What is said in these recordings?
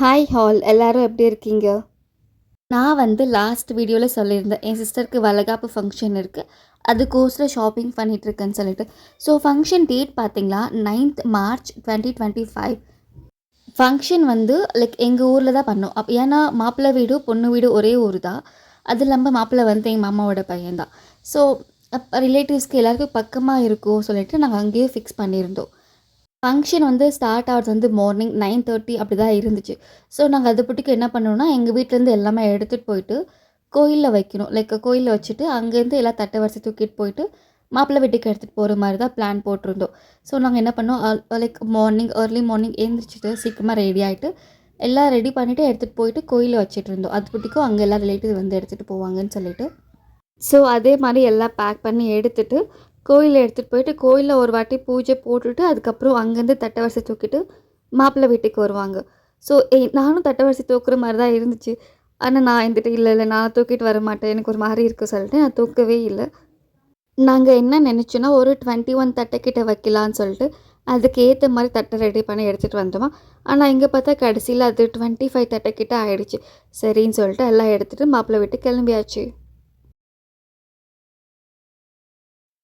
Hi hall எல்லாரும் எப்படி இருக்கீங்க? நான் வந்து லாஸ்ட் வீடியோவில் சொல்லியிருந்தேன் என் சிஸ்டருக்கு வளகாப்பு ஃபங்க்ஷன் இருக்குது, அதுக்கோசரம் ஷாப்பிங் பண்ணிகிட்ருக்கேன்னு சொல்லிட்டு. ஸோ ஃபங்க்ஷன் டேட் பார்த்தீங்களா, 9th March 2025. ஃபங்க்ஷன் வந்து லைக் எங்கள் ஊரில் தான் பண்ணோம். ஏன்னா மாப்பிள்ளை வீடு பொண்ணு வீடு ஒரே ஊர் தான். அது இல்லாமல் மாப்பிள்ளை வந்து எங்கள் மாமாவோட பையன்தான். ஸோ ரிலேட்டிவ்ஸ்க்கு எல்லாருக்கும் பக்கமாக இருக்கும் சொல்லிட்டு நாங்கள் அங்கேயே ஃபிக்ஸ் பண்ணியிருந்தோம். ஃபங்க்ஷன் வந்து ஸ்டார்ட் ஆகிறது வந்து மார்னிங் 9:30 அப்படி தான் இருந்துச்சு. ஸோ நாங்கள் அது பாட்டுக்கு என்ன பண்ணோம்னா, எங்கள் வீட்டிலேருந்து எல்லாமே எடுத்துகிட்டு போயிட்டு கோயிலில் வைக்கணும். லைக் கோயிலில் வச்சுட்டு அங்கேருந்து எல்லா தட்டை வரிசை தூக்கிட்டு போயிட்டு மாப்பிள்ளை வீட்டுக்கு எடுத்துகிட்டு போகிற மாதிரி தான் பிளான் போட்டிருந்தோம். ஸோ நாங்கள் என்ன பண்ணோம், லைக் ஏர்லி மார்னிங் எழுந்திரிச்சிட்டு சீக்கிரமாக ரெடி ஆகிட்டு எல்லாம் ரெடி பண்ணிவிட்டு எடுத்துகிட்டு போயிட்டு கோயிலில் வச்சுட்டு இருந்தோம். அது பாட்டுக்கும் அங்கே எல்லா ரிலேட்டிவ் வந்து எடுத்துகிட்டு போவாங்கன்னு சொல்லிட்டு. ஸோ அதே மாதிரி எல்லாம் பேக் பண்ணி எடுத்துகிட்டு கோயிலில் எடுத்துகிட்டு போயிட்டு கோயிலில் ஒரு வாட்டி பூஜை போட்டுட்டு அதுக்கப்புறம் அங்கேருந்து தட்டை வரிசை தூக்கிட்டு மாப்பிள்ளை வீட்டுக்கு வருவாங்க. ஸோ நானும் தட்டை வரிசை தூக்குற மாதிரி தான் இருந்துச்சு. ஆனால் நான் இருந்துட்டு இல்லை நான் தூக்கிட்டு வர மாட்டேன், எனக்கு ஒரு மாதிரி இருக்கும் சொல்லிட்டு நான் தூக்கவே இல்லை. நாங்கள் என்ன நினச்சோன்னா ஒரு 21 தட்டைக்கிட்ட வைக்கலான்னு சொல்லிட்டு அதுக்கு ஏற்ற மாதிரி தட்டை ரெடி பண்ணி எடுத்துகிட்டு வந்தோமா. ஆனால் இங்கே பார்த்தா கடைசியில் அது 25 தட்டைக்கிட்ட ஆகிடுச்சு. சரின்னு சொல்லிட்டு எல்லாம் எடுத்துகிட்டு மாப்பிள்ளை வீட்டுக்கு கிளம்பியாச்சு.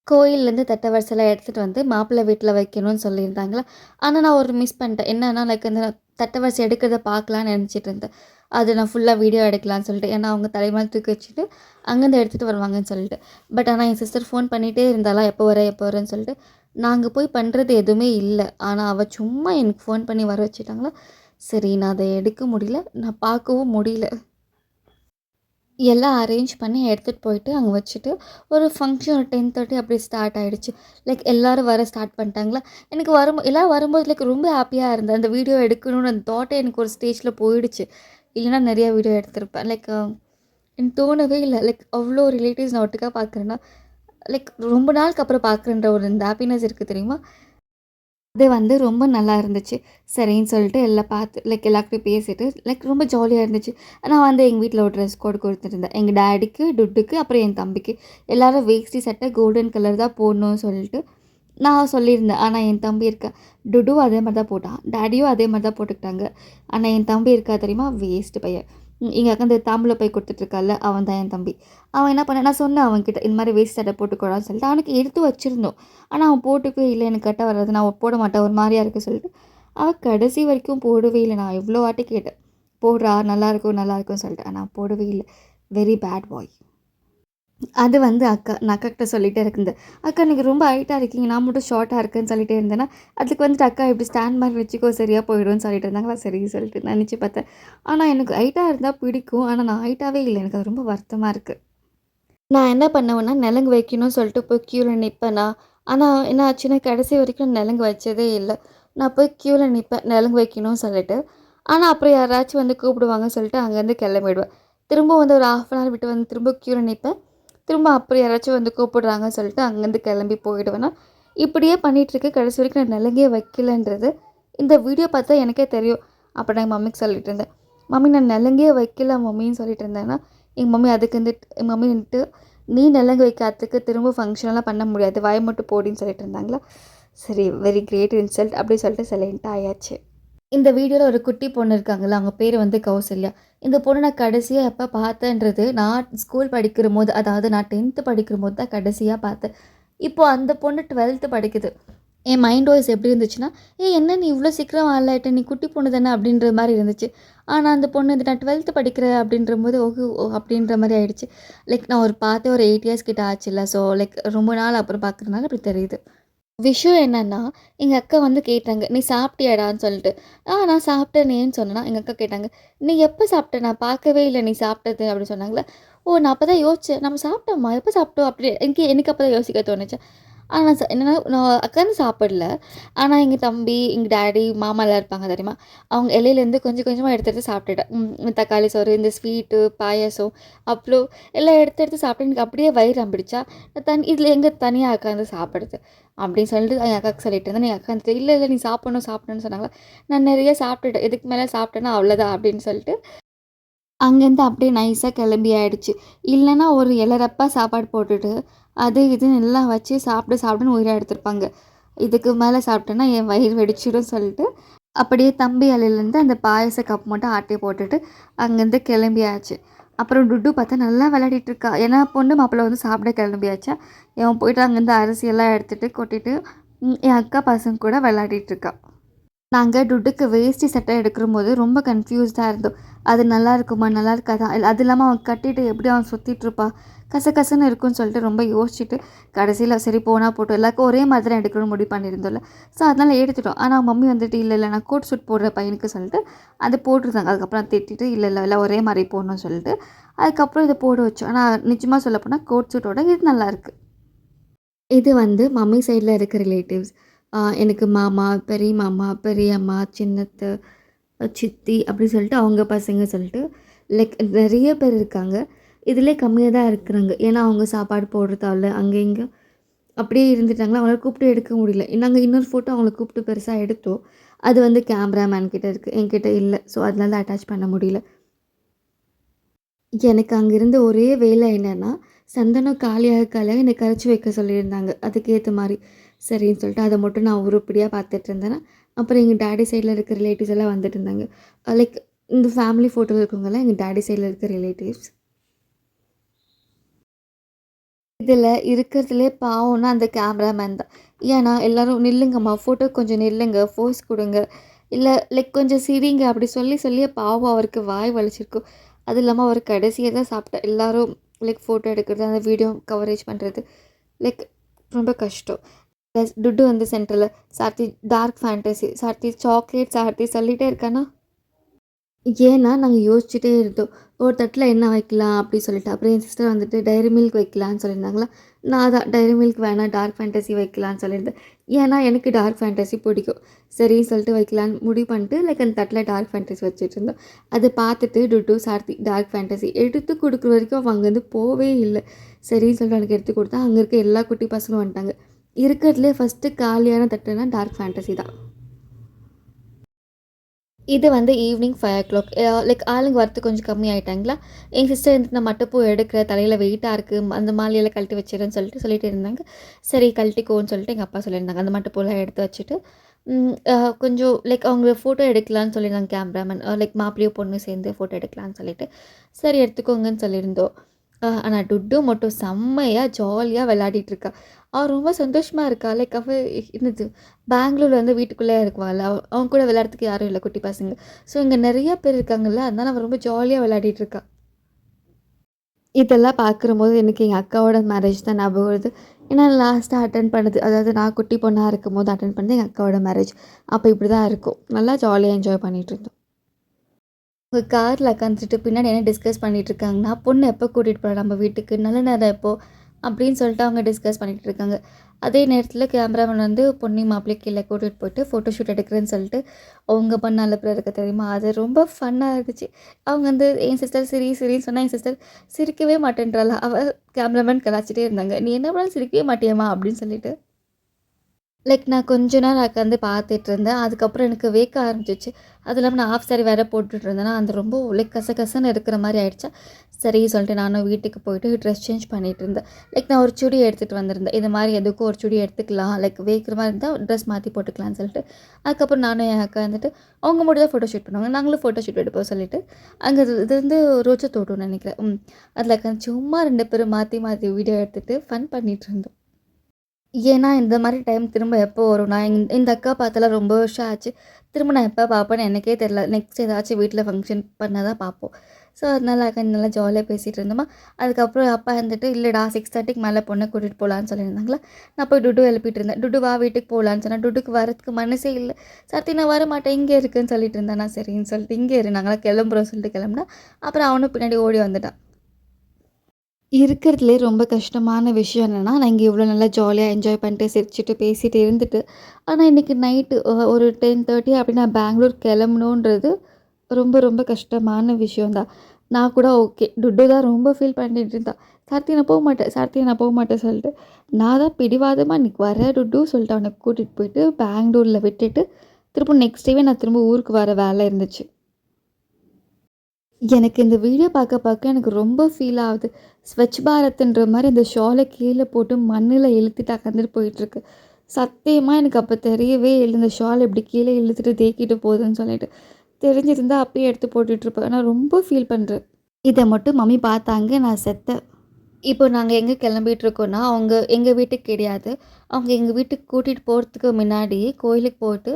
கோயில்லேருந்து தட்டை வரிசைலாம் எடுத்துகிட்டு வந்து மாப்பிள்ளை வீட்டில் வைக்கணும்னு சொல்லியிருந்தாங்களா. ஆனால் நான் ஒரு மிஸ் பண்ணிட்டேன். என்னன்னா லைக் அந்த தட்டை வரிசை எடுக்கிறத பார்க்கலான்னு நினச்சிட்டு இருந்தேன். அது நான் ஃபுல்லாக வீடியோ எடுக்கலான்னு சொல்லிட்டு, ஏன்னா அவங்க தலைமையில் தூக்கி வச்சுட்டு அங்கேருந்து எடுத்துகிட்டு வருவாங்கன்னு சொல்லிட்டு. பட் ஆனால் என் சிஸ்டர் ஃபோன் பண்ணிகிட்டே இருந்தாலா, எப்போ வரேன்னு சொல்லிட்டு. நாங்கள் போய் பண்ணுறது எதுவுமே இல்லை. ஆனால் அவள் சும்மா எனக்கு ஃபோன் பண்ணி வர வச்சுட்டாங்களா. சரி, நான் அதை எடுக்க முடியல, நான் பார்க்கவும் முடியல. எல்லாம் அரேஞ்ச் பண்ணி எடுத்துகிட்டு போயிட்டு அங்கே வச்சுட்டு ஒரு ஃபங்க்ஷன் ஒரு 10:30 அப்படி ஸ்டார்ட் ஆகிடுச்சு. லைக் எல்லோரும் வர ஸ்டார்ட் பண்ணிட்டாங்களா. எனக்கு எல்லோரும் வரும்போது லைக் ரொம்ப ஹாப்பியாக இருந்தேன். அந்த வீடியோ எடுக்கணும்னு அந்த தாட்டே எனக்கு ஒரு ஸ்டேஜில் போயிடுச்சு. இல்லைனா நிறையா வீடியோ எடுத்திருப்பேன். லைக் எனக்கு தோணவே இல்லை, லைக் அவ்வளோ ரிலேட்டிவ்ஸ் நான் ஒட்டுக்காக பார்க்குறேன்னா, லைக் ரொம்ப நாளுக்கு அப்புறம் பார்க்குறேன்ற ஒரு இந்த ஹாப்பினஸ் இருக்குது தெரியுமா. அது வந்து ரொம்ப நல்லா இருந்துச்சு. சரின்னு சொல்லிட்டு எல்லாம் பார்த்து லைக் எல்லார்கிட்டயும் பேசிட்டு லைக் ரொம்ப ஜாலியாக இருந்துச்சு. நான் வந்து எங்கள் வீட்டில் ஒரு ட்ரெஸ் கோட் கொடுத்துருந்தேன். எங்கள் டாடிக்கு, டுட்டுக்கு, அப்புறம் என் தம்பிக்கு. எல்லோரும் வேஷ்டி சட்டை கோல்டன் கலர் தான் போடணும்னு சொல்லிட்டு நான் சொல்லியிருந்தேன். ஆனால் என் தம்பி இருக்கா, டுடும் அதே மாதிரி தான் போட்டான், டாடியும் அதே மாதிரி தான் போட்டுக்கிட்டாங்க. ஆனால் என் தம்பி இருக்கா தெரியுமா, வேஸ்ட்டு பையன். எங்கள் அக்கா இந்த தாம்பூல போய் கொடுத்துட்ருக்கால, அவன் தான் என் தம்பி. அவன் என்ன பண்ண, நான் சொன்னேன் அவன்கிட்ட இந்த மாதிரி வேஸ்ட் சட்டை போட்டுக்கூடாதுன்னு சொல்லிட்டு. அவனுக்கு எடுத்து வச்சுருந்தோம். ஆனால் அவன் போட்டுக்கவே இல்லை, எனக்கு கட்ட வராது, நான் போட மாட்டேன், ஒரு மாதிரியாக இருக்குது சொல்லிட்டு. அவன் கடைசி வரைக்கும் போடவே இல்லை. நான் எவ்வளோ வாட்டி கேட்டேன், போடுறா நல்லாயிருக்கும் சொல்லிட்டு. ஆனால் போடவே இல்லை. Very bad boy. அது வந்து நான் அக்காக்கிட்ட சொல்லிகிட்டே இருந்தேன். அக்கா நீங்கள் ரொம்ப ஹைட்டாக இருக்கீங்க, நான் மட்டும் ஷார்ட்டாக இருக்கேன்னு சொல்லிகிட்டே இருந்தேன்னா, அதுக்கு வந்துட்டு அக்கா இப்படி ஸ்டாண்ட் மாதிரி வச்சுக்கோ சரியாக போயிடும்னு சொல்லிட்டு இருந்தாங்களா. சரி சொல்லிட்டு நினச்சி பார்த்தேன். ஆனால் எனக்கு ஹைட்டாக இருந்தால் பிடிக்கும், ஆனால் நான் ஹைட்டாகவே இல்லை. எனக்கு அது ரொம்ப வருத்தமாக இருக்குது. நான் என்ன பண்ணுவேன்னா நலங்கு வைக்கணும்னு சொல்லிட்டு போய் க்யூவில் நிற்பேனா. ஆனால் என்ன ஆச்சுன்னா கடைசி வரைக்கும் நலங்கு வச்சதே இல்லை. நான் போய் க்யூவில் நிற்பேன் நலங்கு வைக்கணும்னு சொல்லிட்டு. ஆனால் அப்புறம் யாராச்சும் வந்து கூப்பிடுவாங்கன்னு சொல்லிட்டு அங்கேருந்து கிளம்பிடுவேன். திரும்ப வந்து ஒரு 1/2 hour விட்டு வந்து திரும்ப க்யூவில் நிற்பேன். திரும்ப அப்புறம் யாராச்சும் வந்து கூப்பிடுறாங்கன்னு சொல்லிட்டு அங்கேருந்து கிளம்பி போயிடுவேன்னா, இப்படியே பண்ணிகிட்ருக்கு. கடைசி வரைக்கும் நான் நலுங்கே வைக்கலன்றது இந்த வீடியோ பார்த்தா எனக்கே தெரியும். அப்போ நான் எங்கள் மம்மிக்கு சொல்லிட்டு இருந்தேன், மம்மி நான் நலுங்கே வைக்கல மம்மின்னு சொல்லிட்டு இருந்தேன்னா, எங்கள் மம்மி அதுக்கு வந்துட்டு எங்கள் மம்மி வந்துட்டு நீ நலுங்கு வைக்காததுக்கு திரும்ப ஃபங்க்ஷனெல்லாம் பண்ண முடியாது, வாய் மட்டும் போடின்னு சொல்லிட்டு இருந்தாங்களா. சரி, வெரி கிரேட் இன்சல்ட் அப்படி சொல்லிட்டு சைலண்ட்டாக ஆயாச்சு. இந்த வீடியோவில் ஒரு குட்டி பொண்ணு இருக்காங்கல்ல, அவங்க பேர் வந்து கௌசல்யா. இந்த பொண்ணு நான் கடைசியாக எப்போ பார்த்தேன்றது நான் ஸ்கூல் படிக்கிற போது, அதாவது நான் 10th படிக்கிற போது தான் கடைசியாக பார்த்தேன். இப்போது அந்த பொண்ணு 12th படிக்குது. என் மைண்ட் வாய்ஸ் எப்படி இருந்துச்சுன்னா, என்ன நீ இவ்வளோ சீக்கிரம் ஆளாயிட்ட, நீ குட்டி பொண்ணு தானே அப்படின்ற மாதிரி இருந்துச்சு. ஆனால் அந்த பொண்ணு வந்து நான் 12th படிக்கிறேன் அப்படின்ற போது அப்படின்ற மாதிரி ஆயிடுச்சு. லைக் நான் பார்த்தே ஒரு 8 years கிட்ட ஆச்சுல்ல. ஸோ லைக் ரொம்ப நாள் அப்புறம் பார்க்குறதுனால அப்படி தெரியுது. விஷயம் என்னன்னா, எங்கள் அக்கா வந்து கேட்டாங்க, நீ சாப்பிட்டியாடான்னு சொல்லிட்டு. நான் சாப்பிட்டேனேன்னு சொன்னேன்னா, எங்கள் அக்கா கேட்டாங்க, நீ எப்போ சாப்பிட்ட, நான் பார்க்கவே இல்லை நீ சாப்பிட்டது அப்படின்னு சொன்னாங்களே. நான் அப்போ தான் யோசித்தேன், நம்ம சாப்பிட்டோம்மா, எப்போ சாப்பிட்டோம் அப்படி எனக்கு அப்போ தான் யோசிக்க தோணுச்சு. ஆனால் என்னன்னா நான் உட்காந்து சாப்பிடல. ஆனால் எங்கள் தம்பி, எங்கள் டாடி, மாமாலாம் இருப்பாங்க தெரியுமா, அவங்க இலையிலேருந்து கொஞ்சம் கொஞ்சமாக எடுத்து எடுத்து சாப்பிட்டுட்டேன். தக்காளி சோறு, இந்த ஸ்வீட்டு, பாயாசம், அப்பளம் எல்லாம் எடுத்து எடுத்து சாப்பிட்டு எனக்கு அப்படியே வயிறு அம்பிடிச்சா. இதில் எங்கே தனியாக உட்காந்து சாப்பிடுது அப்படின்னு சொல்லிட்டு என் அக்காவுக்கு சொல்லிட்டு இருந்தேன். என் அக்கா வந்துட்டு இல்லை நீ சாப்பிடணும்னு சொன்னாங்களா. நான் நிறைய சாப்பிட்டுட்டேன், இதுக்கு மேலே சாப்பிட்டேன்னா அவ்வளோதான் அப்படின்னு சொல்லிட்டு அங்கேருந்து அப்படியே நைஸாக கிளம்பி ஆயிடுச்சு. இல்லைன்னா ஒரு இலரப்பா சாப்பாடு போட்டுட்டு அது இதுன்னு எல்லாம் வச்சு சாப்பிடுன்னு உயிரை எடுத்திருப்பாங்க. இதுக்கு மேலே சாப்பிட்டேன்னா என் வயிறு வெடிச்சிடும் சொல்லிட்டு அப்படியே தம்பி அலையிலேருந்து அந்த பாயாச கப் மட்டும் ஆட்டி போட்டுட்டு அங்கேருந்து கிளம்பியாச்சு. அப்புறம் டுட்டு பார்த்தா நல்லா விளையாடிட்டு இருக்கா. ஏன்னா பொண்ணு மாப்பிள்ளை வந்து சாப்பிட கிளம்பியாச்சா. இவன் போயிட்டு அங்கேருந்து அரிசியெல்லாம் எடுத்துகிட்டு கொட்டிட்டு என் அக்கா பசங்க கூட விளையாடிட்டு இருக்கா. நாங்க டுட்டுக்கு வேஷ்டி சட்டை எடுக்கும்போது ரொம்ப கன்ஃப்யூஸ்டா இருந்தோம். அது நல்லா இருக்குமா? நல்லா இருக்காதா? அது இல்லாம அவன் கட்டிட்டு எப்படி அவன் சுத்திட்டுருப்பான்? கசகசன்னு இருக்குன்னு சொல்லிட்டு ரொம்ப யோசிச்சுட்டு, கடைசியில சரி போனா போட்டும். எல்லாருக்கும் ஒரே மாதிரி தான் எடுக்கணும்னு முடிவு பண்ணியிருந்தோம்ல. ஸோ அதனால எடுத்துட்டோம். ஆனா மம்மி வந்துட்டு இல்ல, இல்ல நான் கோட் சூட் போடுற பையனுக்கு சொல்லிட்டு அது போட்டிருந்தாங்க. அதுக்கப்புறம் திட்டிட்டு இல்ல, இல்ல எல்லாம் ஒரே மாரி போடணும்னு சொல்லிட்டு, அதுக்கப்புறம் இத போட வச்சோம். ஆனா நிஜமா சொல்லப்போனா கோட் சூட்டோட இது நல்லாயிருக்கு. இது வந்து மம்மி சைட்ல இருக்க ரிலேட்டிவ்ஸ். எனக்கு மாமா, பெரிய மாமா, பெரியம்மா, சின்னத்தை, சித்தி அப்படி சொல்லிட்டு அவங்க பசங்க சொல்லிட்டு லைக் நெறைய பேர் இருக்காங்க. இதிலே கம்மியா தான் இருக்கிறாங்க. ஏன்னா அவங்க சாப்பாடு போடுறதால அங்கே இங்கே அப்படியே இருந்துட்டாங்களா, அவங்கள கூப்பிட்டு எடுக்க முடியல. நாங்க இன்னொரு ஃபோட்டோ அவங்கள கூப்பிட்டு பெருசா எடுத்தோம். அது வந்து கேமராமேன் கிட்ட இருக்கு. என்கிட்ட இல்ல. ஸோ அதனால அட்டாச் பண்ண முடியல. எனக்கு அங்கிருந்த ஒரே வேலை என்னன்னா, சந்தனம் காலியாக காலியாக என்னை கரைச்சு வைக்க சொல்லியிருந்தாங்க. அதுக்கேத்த மாரி. சரின்னு சொல்லிட்டு அத மட்டும் நான் உருப்படியா பார்த்துட்டு இருந்தேனா, அப்புறம் எங்க டாடி சைட்ல இருக்க ரிலேட்டிவ்ஸ் எல்லாம் வந்துட்டு இருந்தாங்க. லைக் இந்த ஃபேமிலி ஃபோட்டோல இருக்கவங்கலாம் எங்க டாடி சைட்ல இருக்க ரிலேட்டிவ்ஸ். இதில இருக்கிறதுலே பாவம்னா அந்த கேமராமேன் தான். ஏன்னா எல்லாரும் "நில்லுங்கம்மா, ஃபோட்டோ கொஞ்சம் நில்லுங்க, போஸ் குடுங்க. இல்ல லைக் கொஞ்சம் சிரிங்க" அப்படி சொல்லி சொல்லியே பாவம் அவருக்கு வாய் வலிச்சிருக்கும். அதுவும் இல்லாம அவர் கடைசியா தான் சாப்பிட்டார். எல்லாரும் லைக் ஃபோட்டோ எடுக்கிறது, அந்த வீடியோ கவரேஜ் பண்ணுறது லைக் ரொம்ப கஷ்டம். ப்ளஸ் துட்டு வந்து சென்டர்ல "Saarthi dark fantasy, Saarthi chocolate, Saarthi" சொல்லிட்டே இருக்கானா. ஏன்னா, நாங்க யோசிச்சுட்டே இருந்தோம். ஒரு தட்டுல என்ன வைக்கலாம் அப்படி சொல்லிட்டு. அப்புறம் என் சிஸ்டர் வந்துட்டு டைரி மில்க் வைக்கலான்னு சொல்லியிருந்தாங்களா. நான் தான் டைரி மில்க் வேணாம் டார்க் ஃபேண்டஸி வைக்கலான்னு சொல்லியிருந்தேன். ஏன்னா, எனக்கு டார்க் ஃபேண்டஸி பிடிக்கும். சரின்னு சொல்லிட்டு வைக்கலான்னு முடிவு பண்ணிட்டு லைக் அந்த தட்டில டார்க் ஃபேண்டஸி வச்சுட்டுருந்தோம். அத பார்த்துட்டு டுட்டு, சார்த்தி டார்க் ஃபேண்டஸி எடுத்து குடுக்குற வரைக்கும் அவன் அங்கேருந்து போவே இல்ல. சரின்னு சொல்லிட்டு அவனுக்கு எடுத்து குடுத்தா, அங்க இருக்க எல்லா குட்டி பசங்களும் வந்துட்டாங்க. இருக்கிறதுலே ஃபர்ஸ்ட்டு காலியான தட்டுனா டார்க் ஃபேண்டஸி தான். இது வந்து ஈவினிங் 5:00 லைக் ஆளுங்க வரத்துக்கு கொஞ்சம் கம்மி ஆயிட்டாங்களா, என் சிஸ்டர் வந்துட்டு "நான் மட்டப்பூ எடுக்கிறேன், தலையில வெயிட்டா இருக்கு, அந்த மாலையெல்லாம் கழட்டி வச்சுருன்னு" சொல்லிட்டு இருந்தாங்க. சரி கழட்டிக்கோன்னு சொல்லிட்டு எங்க அப்பா சொல்லியிருந்தாங்க. அந்த மட்டப்பூலாம் எடுத்து வச்சுட்டு, ம் அ கொஞ்சம் லைக் அவங்க ஃபோட்டோ எடுக்கலான்னு சொல்லியிருந்தாங்க கேமராமேன். லைக் மாப்பிள்ளையும் பொண்ணும் சேர்ந்து ஃபோட்டோ எடுக்கலான்னு சொல்லிட்டு, சரி எடுத்துக்கோங்கன்னு சொல்லியிருந்தோம். ஆனா டுட்டு மட்டும் செம்மையா ஜாலியா விளையாடிட்டு இருக்கா. அவ ரொம்ப சந்தோஷமா இருக்கா. லைக் அவ என்னது பெங்களூர்ல வந்து வீட்டுக்குள்ளேயே இருக்குவாள்ல, அவங்க கூட விளையாடுறதுக்கு யாரும் இல்ல குட்டி பசங்க. ஸோ இங்க நெறைய பேர் இருக்காங்கல்ல, அதனால அவ ரொம்ப ஜாலியா விளையாடிட்டு இருக்கா. இதெல்லாம் பார்க்கும்போது எனக்கு எங்க அக்காவோட மேரேஜ் தான் ஞாபகம் வருது. ஏன்னா லாஸ்ட்டா அட்டெண்ட் பண்ணது, அதாவது நான் குட்டி பொண்ணா இருக்கும்போது அட்டெண்ட் பண்ணது எங்க அக்காவோட மேரேஜ். அப்ப இப்படி தான் இருக்கும். நல்லா ஜாலியா என்ஜாய் பண்ணிட்டு இருந்தோம். உங்க கார்ல உட்காந்துட்டு பின்னாடி என்ன டிஸ்கஸ் பண்ணிட்டு இருக்காங்கன்னா, "பொண்ணு எப்போ கூட்டிட்டு போலாம் நம்ம வீட்டுக்கு? நல்ல நேரம் எப்போ?" அப்படின்னு சொல்லிட்டு அவங்க டிஸ்கஸ் பண்ணிட்டு இருக்காங்க. அதே நேரத்தில கேமராமேன் வந்து பொண்ணையும் மாப்பிள்ளையும் கீழ கூட்டிட்டு போயிட்டு ஃபோட்டோ ஷூட் எடுக்கிறேன்னு சொல்லிட்டு, அவங்க பண்ண அலப்பறை இருக்கு தெரியுமா? அது ரொம்ப ஃபன்னா இருந்துச்சு. அவங்க வந்து என் சிஸ்டர் சிரி சிரின்னு சொன்னா, என் சிஸ்டர் சிரிக்கவே மாட்டேன்றாளா. அவ கேமராமேன் கலாய்ச்சிட்டே இருந்தாங்க. "நீ என்ன பண்ணாலும் சிரிக்கவே மாட்டியேம்மா" அப்படின்னு சொல்லிட்டு. லைக் நான் கொஞ்ச நேரம் உட்காந்து பார்த்துட்ருந்தேன். அதுக்கப்புறம் எனக்கு வேர்க்க ஆரம்பிச்சுச்சு. அதுவும் இல்லாம நான் ஹாஃப் சாரி வேற போட்டுட்டு இருந்தேனா, அந்த ரொம்ப லைக் கசகசன்னு இருக்கிற மாரி ஆயிடுச்சா. சரி சொல்லிட்டு நானும் வீட்டுக்கு போயிட்டு ட்ரெஸ் சேஞ்ச் பண்ணிட்டு இருந்தேன். லைக் நான் ஒரு சுடி எடுத்துட்டு வந்திருந்தேன். இது மாரி எதுக்கும் ஒரு சுடி எடுத்துக்கலாம். லைக் வேர்க்கிற மாரி இருந்தா ட்ரெஸ் மாத்தி போட்டுக்கலாம்னு சொல்லிட்டு. அதுக்கப்புறம் நானும் என் அக்கா வந்துட்டு அவங்க மட்டும் தான் ஃபோட்டோ ஷூட் பண்ணுவாங்க. நாங்களும் ஃபோட்டோ ஷூட் எடுப்போம் சொல்லிட்டு, அங்க இது வந்து ரோஜா தோட்டம்னு நெனைக்கிறேன். அதில உட்காந்து சும்மா 2 பேரும் மாத்தி மாத்தி வீடியோ எடுத்துட்டு ஃபன் பண்ணிட்டு இருந்தோம். ஏன்னா, இந்த மாரி டைம் திரும்ப எப்போ வரும்? நான் இந்த அக்கா பாத்தெல்லாம் ரொம்ப வருஷம் ஆச்சு. திரும்ப நான் எப்ப பாப்பேன்னு எனக்கே தெரியல. நெக்ஸ்ட் ஏதாச்சும் வீட்ல ஃபங்ஷன் பண்ணா தான் பாப்போம். ஸோ, அதனால அக்கா நல்லா ஜாலியா பேசிட்டு இருந்தோமா, அதுக்கப்புறம் அப்பா வந்துட்டு, "இல்லடா 6:30க்கு மேல பொண்ண கூட்டிட்டு போலான்னு" சொல்லியிருந்தாங்களா. நான் போய் டுட்டு எழுப்பிட்டு இருந்தேன். "டுட்டு வா வீட்டுக்கு போலான்னு" சொன்னா, டுட்டுக்கு வரதுக்கு மனசே இல்ல. "சத்தி நான் வரமாட்டேன், இங்கே இருக்குன்னு" சொல்லிட்டு இருந்தா. நான் சரின்னு சொல்லிட்டு, "இங்கே இரு நாங்கலாம் கிளம்புறோம்" சொல்லிட்டு கிளம்புனா, அப்புறம் அவனும் பின்னாடி ஓடி வந்துட்டான். இருக்கிறதுலே ரொம்ப கஷ்டமான விஷயம் என்னன்னா, நான் இங்க இவ்வளோ நல்லா ஜாலியா என்ஜாய் பண்ணிட்டு, சிரிச்சுட்டு, பேசிட்டு இருந்துட்டு, ஆனா இன்னைக்கு நைட்டு ஒரு 10:30 அப்படி நான் பெங்களூர் கிளம்பணுன்றது ரொம்ப ரொம்ப கஷ்டமான விஷயம் தான். நான் கூட ஓகே. டுட்டு தான் ரொம்ப ஃபீல் பண்ணிட்டு இருந்தா. "சார்த்தி நான் போமாட்டேன், சார்த்தி நான் போமாட்டேன்" சொல்லிட்டு. நான் தான் பிடிவாதமா "இன்னைக்கு வர டுட்டு" சொல்லிட்டு அவன கூட்டிட்டு போயிட்டு பெங்களூர்ல விட்டுட்டு, திரும்ப நெக்ஸ்ட் டேவே நான் திரும்ப ஊருக்கு வர வேலை இருந்துச்சு. எனக்கு இந்த வீடியோ பார்க்க பார்க்க எனக்கு ரொம்ப ஃபீல் ஆகுது. ஸ்வச் பாரத்ன்ற மாரி அந்த ஷால கீழ போட்டு மண்ணுல இழுத்துட்டு அகந்துட்டு போயிட்டுருக்கு. சத்தியமா எனக்கு அப்ப தெரியவே இல்ல. இந்த ஷால் இப்படி கீழ இழுத்துட்டு தேய்க்கிட்டு போகுதுன்னு சொல்லிட்டு. தெரிஞ்சிருந்தா அப்பயே எடுத்து போட்டுட்ருப்பேன். நான் ரொம்ப ஃபீல் பண்றேன். இத மட்டும் மம்மி பார்த்தாங்க, நான் செத்தேன். இப்போ நாங்க எங்க கிளம்பிட்டுருக்கோன்னா, அவங்க எங்க வீட்டுக்கு கிடையாது. அவங்க எங்க வீட்டுக்கு கூட்டிட்டு போறதுக்கு முன்னாடியே கோயிலுக்கு போயிட்டு,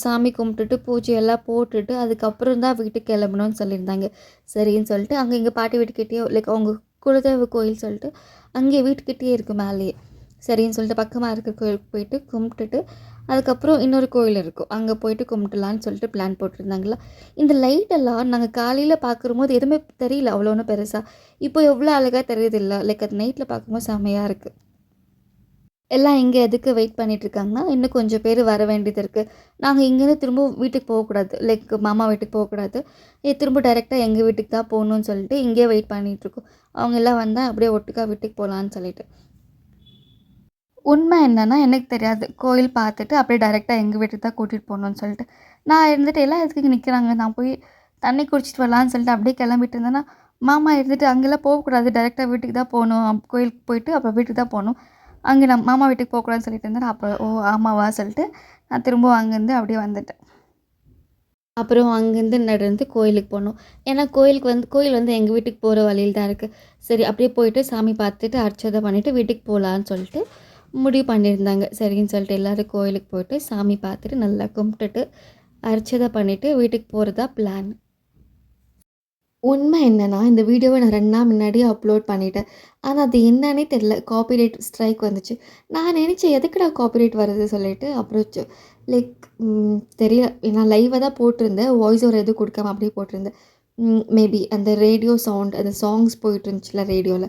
சாமி கும்பிட்டுட்டு, பூஜையெல்லாம் போட்டுட்டு, அதுக்கப்புறம் தான் வீட்டுக்கு கிளம்பணும்னு சொல்லியிருந்தாங்க. சரின்னு சொல்லிட்டு, அங்க எங்க பாட்டி வீட்டுக்கிட்டேயே லைக் அவங்க குலதெய்வ கோயில் சொல்லிட்டு, அங்கே வீட்டுக்கிட்டேயே இருக்கு மேலேயே. சரின்னு சொல்லிட்டு பக்கமா இருக்கிற கோயிலுக்கு போயிட்டு கும்பிட்டுட்டு, அதுக்கப்புறம் இன்னொரு கோயில் இருக்கும். அங்க போயிட்டு கும்பிட்டுலான்னு சொல்லிட்டு பிளான் போட்டிருந்தாங்களா. இந்த லைட்டெல்லாம் நாங்க காலையில பார்க்கும்போது எதுவுமே தெரியல அவ்வளோ ஒண்ணும் பெருசா. இப்போ எவ்வளோ அழகா தெரியுதுல்ல. லைக் அது நைட்ல பார்க்கும்போது செம்மையா இருக்கு. எல்லாம் இங்க எதுக்கு வெயிட் பண்ணிட்டுருக்காங்கன்னா, இன்னும் கொஞ்சம் பேர் வர வேண்டியது இருக்கு. நாங்க இங்கேருந்து திரும்ப வீட்டுக்கு போகக்கூடாது. லைக் மாமா வீட்டுக்கு போகக்கூடாது. திரும்ப டைரெக்ட்டா எங்க வீட்டுக்கு தான் போகணும்னு சொல்லிட்டு இங்கேயே வெயிட் பண்ணிட்டுருக்கோம். அவங்க எல்லாம் வந்தா அப்படியே ஒட்டுக்கா வீட்டுக்கு போகலான்னு சொல்லிட்டு. உண்மை என்னன்னா, எனக்கு தெரியாது. கோயில் பார்த்துட்டு அப்படியே டைரெக்ட்டா எங்க வீட்டுக்கு தான் கூட்டிட்டு போணும்னு சொல்லிட்டு. நான் இருந்துட்டு எல்லாம் எதுக்கு இங்க நிக்கிறாங்க? நான் போய் தண்ணி குடிச்சிட்டு வரலான்னு சொல்லிட்டு அப்படியே கிளம்பிட்டு இருந்தேன்னா, மாமா இருந்துட்டு அங்கெல்லாம் போகக்கூடாது. டைரெக்ட்டா வீட்டுக்கு தான் போணும். கோயிலுக்கு போயிட்டு அப்புறம் வீட்டுக்கு தான் போணும். அங்கே நான் மாமா வீட்டுக்கு போகக்கூடாதுன்னு சொல்லிட்டு இருந்தேன். அப்புறம் ஓ! ஆமாவா சொல்லிட்டு நான் திரும்பவும் அங்கேருந்து அப்படியே வந்துட்டேன். அப்புறம் அங்கேருந்து நடந்து கோயிலுக்கு போனோம். ஏன்னா கோயில் வந்து எங்க வீட்டுக்கு போற வழியில தான் இருக்கு. சரி அப்படியே போயிட்டு சாமி பார்த்துட்டு, அர்ச்சனை பண்ணிட்டு வீட்டுக்கு போலான்னு சொல்லிட்டு முடிவு பண்ணியிருந்தாங்க. சரின்னு சொல்லிட்டு எல்லாரும் கோயிலுக்கு போயிட்டு, சாமி பார்த்துட்டு, நல்லா கும்பிட்டுட்டு, அர்ச்சனை பண்ணிட்டு வீட்டுக்கு போறதா பிளான். உண்மை என்னன்னா, இந்த வீடியோவ நான் 2 நாள் முன்னாடியே அப்லோட் பண்ணிட்டேன். ஆனா, அது என்னன்னே தெரியல. காப்பிரைட் ஸ்ட்ரைக் வந்துச்சு. நான் நெனச்சேன், எதுக்குடா காப்பிரைட் வருது சொல்லிட்டு, அப்புறம் லைக் தெரியல. நான் லைவா தான் போட்டிருந்தேன். வாய்ஸ் ஓவர் எதுவும் குடுக்காம அப்படியே போட்டிருந்தேன். மேபி அந்த ரேடியோ சவுண்ட், அந்த சாங்ஸ் போயிட்டு இருந்துச்சுல்ல ரேடியோல.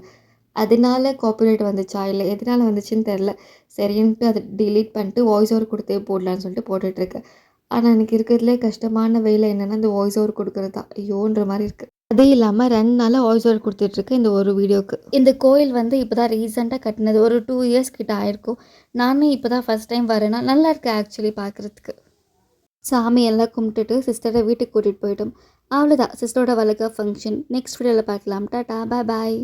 அதனால காப்பிரைட் வந்துச்சா? இல்ல எதனால வந்துச்சுன்னு தெரியல. சரின்ட்டு அத டெலீட் பண்ணிட்டு, வாய்ஸ் ஓவர் குடுத்தே போடலான்னு சொல்லிட்டு போட்டுட்ருக்கேன். ஆனா, எனக்கு இருக்கிறதுலே கஷ்டமான வேலை என்னன்னா, இந்த வாய்ஸ் ஓவர் குடுக்குறது தான். ஐயோன்ற மாரி இருக்கு. அதே இல்லாம 2 நாளா வாய்ஸ் ஓவர் குடுத்துட்ருக்கேன் இந்த ஒரு வீடியோக்கு. இந்த கோயில் வந்து இப்ப தான் ரீசென்ட்டா கட்டுனது. ஒரு 2 இயர்ஸ் கிட்ட ஆயிருக்கும். நானும் இப்ப தான் ஃபர்ஸ்ட் டைம் வரேன்னா, நல்லாயிருக்கு ஆக்சுவலி பார்க்குறதுக்கு. சாமி எல்லாம் கும்பிட்டுட்டு சிஸ்டர வீட்டுக்கு கூட்டிட்டு போயிட்டோம். அவ்வளோதான் சிஸ்டரோட வளைகாப்பு ஃபங்க்ஷன். நெக்ஸ்ட் வீடியோல பார்க்கலாம். டாடா! பாய் பாய்.